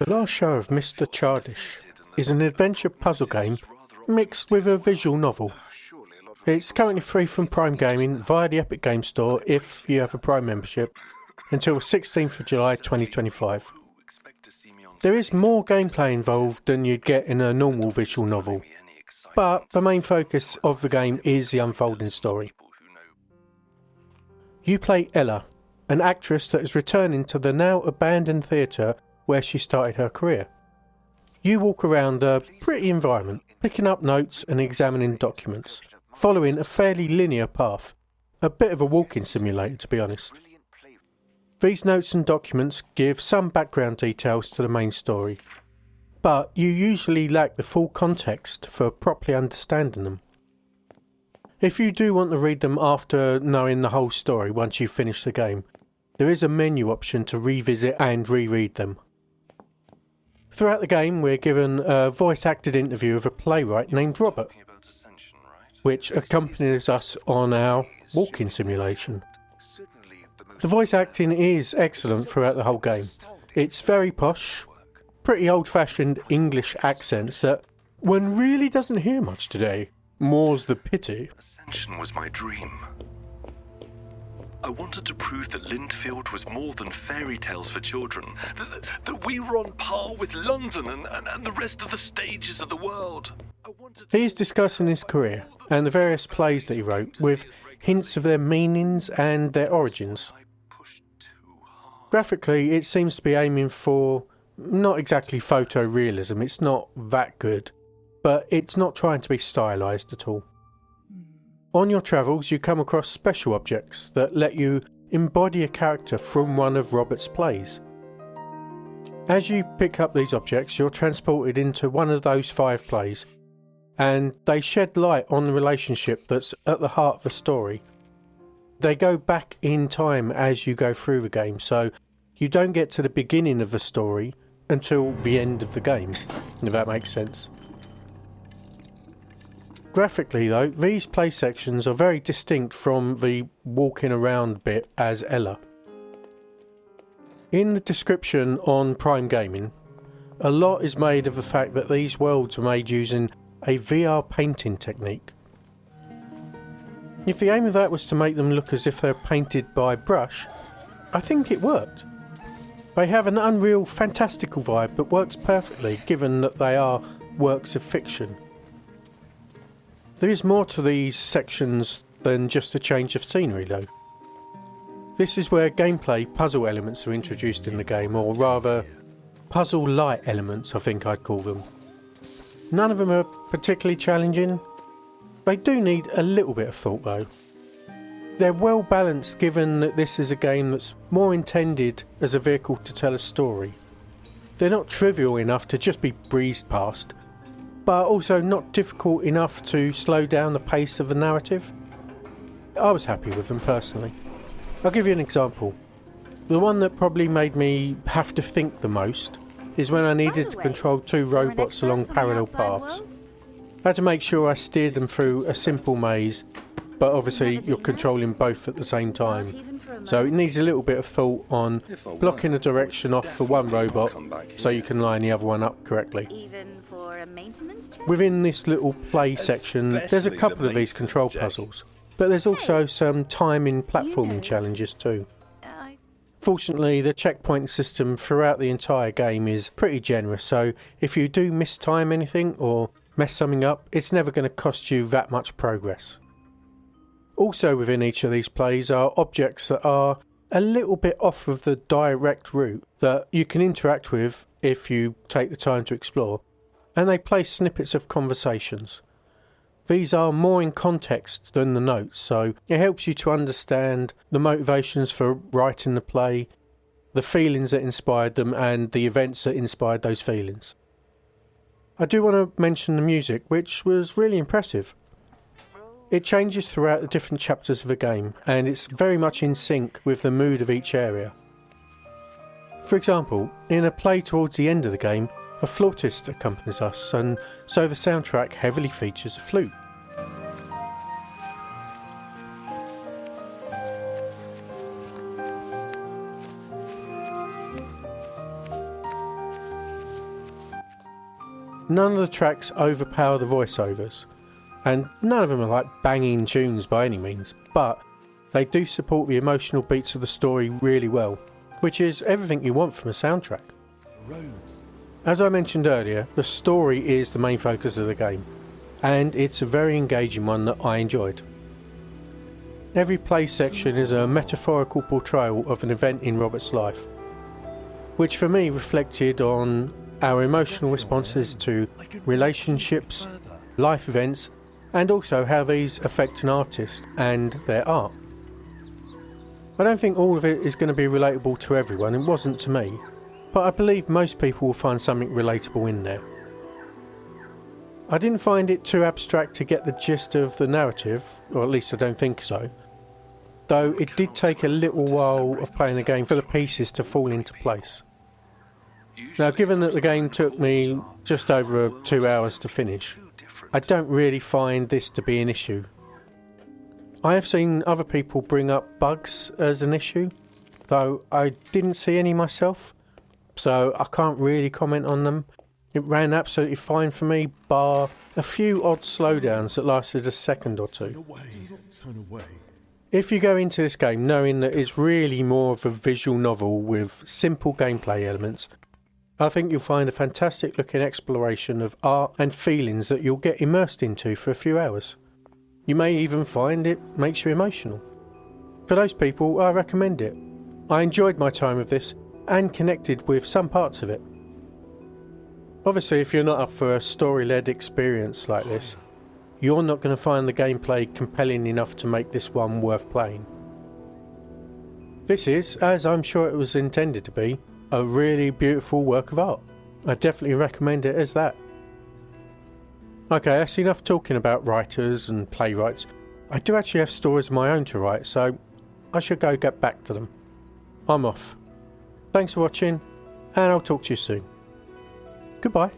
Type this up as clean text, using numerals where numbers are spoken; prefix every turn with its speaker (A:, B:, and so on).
A: The last show of Mr. Chardish is an adventure puzzle game mixed with a visual novel. It's currently free from Prime Gaming via the Epic Games Store if you have a Prime membership until 16th of July 2025. There is more gameplay involved than you'd get in a normal visual novel, but the main focus of the game is the unfolding story. You play Ella, an actress that is returning to the now abandoned theatre where she started her career. You walk around a pretty environment, picking up notes and examining documents, following a fairly linear path. A bit of a walking simulator, to be honest. These notes and documents give some background details to the main story, but you usually lack the full context for properly understanding them. If you do want to read them after knowing the whole story once you finish the game, there is a menu option to revisit and reread them. Throughout the game we're given a voice-acted interview of a playwright named Robert, which accompanies us on our walking simulation. The voice acting is excellent throughout the whole game. It's very posh, pretty old-fashioned English accents that one really doesn't hear much today. More's the pity.
B: Ascension was my dream. I wanted to prove that Lindfield was more than fairy tales for children, that we were on par with London and the rest of the stages of the world.
A: He's discussing his career and the various plays that he wrote, with hints of their meanings and their origins. Graphically, it seems to be aiming for not exactly photorealism. It's not that good, but it's not trying to be stylised at all. On your travels you come across special objects that let you embody a character from one of Robert's plays. As you pick up these objects you're transported into one of those 5 plays, and they shed light on the relationship that's at the heart of the story. They go back in time as you go through the game, so you don't get to the beginning of the story until the end of the game, if that makes sense. Graphically though, these play sections are very distinct from the walking around bit as Ella. In the description on Prime Gaming, a lot is made of the fact that these worlds are made using a VR painting technique. If the aim of that was to make them look as if they're painted by brush, I think it worked. They have an unreal, fantastical vibe that works perfectly given that they are works of fiction. There is more to these sections than just a change of scenery though. This is where gameplay puzzle elements are introduced in the game, or rather puzzle-light elements I think I'd call them. None of them are particularly challenging. They do need a little bit of thought though. They're well balanced given that this is a game that's more intended as a vehicle to tell a story. They're not trivial enough to just be breezed past, but also not difficult enough to slow down the pace of the narrative. I was happy with them personally. I'll give you an example. The one that probably made me have to think the most is when I needed to control 2 robots along parallel paths. I had to make sure I steered them through a simple maze, but obviously you're controlling both at the same time. So it needs a little bit of thought on blocking a direction off for one robot so you can line the other one up correctly. Within this little play section there's a couple of these control puzzles, but there's also some timing platforming challenges too. Fortunately the checkpoint system throughout the entire game is pretty generous, so if you do mistime anything or mess something up, it's never going to cost you that much progress. Also within each of these plays are objects that are a little bit off of the direct route that you can interact with if you take the time to explore, and they play snippets of conversations. These are more in context than the notes, so it helps you to understand the motivations for writing the play, the feelings that inspired them and the events that inspired those feelings. I do want to mention the music, which was really impressive. It changes throughout the different chapters of the game, and it's very much in sync with the mood of each area. For example, in a play towards the end of the game, a flautist accompanies us, and so the soundtrack heavily features a flute. None of the tracks overpower the voiceovers, and none of them are like banging tunes by any means, but they do support the emotional beats of the story really well, which is everything you want from a soundtrack. As I mentioned earlier, the story is the main focus of the game, and it's a very engaging one that I enjoyed. Every play section is a metaphorical portrayal of an event in Robert's life, which for me reflected on our emotional responses to relationships, life events, and also how these affect an artist and their art. I don't think all of it is going to be relatable to everyone, it wasn't to me, but I believe most people will find something relatable in there. I didn't find it too abstract to get the gist of the narrative, or at least I don't think so, though it did take a little while of playing the game for the pieces to fall into place. Now, given that the game took me just over 2 hours to finish, I don't really find this to be an issue. I have seen other people bring up bugs as an issue, though I didn't see any myself, so I can't really comment on them. It ran absolutely fine for me, bar a few odd slowdowns that lasted a second or two. If you go into this game knowing that it's really more of a visual novel with simple gameplay elements, I think you'll find a fantastic looking exploration of art and feelings that you'll get immersed into for a few hours. You may even find it makes you emotional. For those people, I recommend it. I enjoyed my time with this and connected with some parts of it. Obviously, if you're not up for a story-led experience like this, you're not going to find the gameplay compelling enough to make this one worth playing. This is, as I'm sure it was intended to be, a really beautiful work of art. I definitely recommend it as that. Okay, that's enough talking about writers and playwrights. I do actually have stories of my own to write, so I should go get back to them. I'm off. Thanks for watching, and I'll talk to you soon. Goodbye.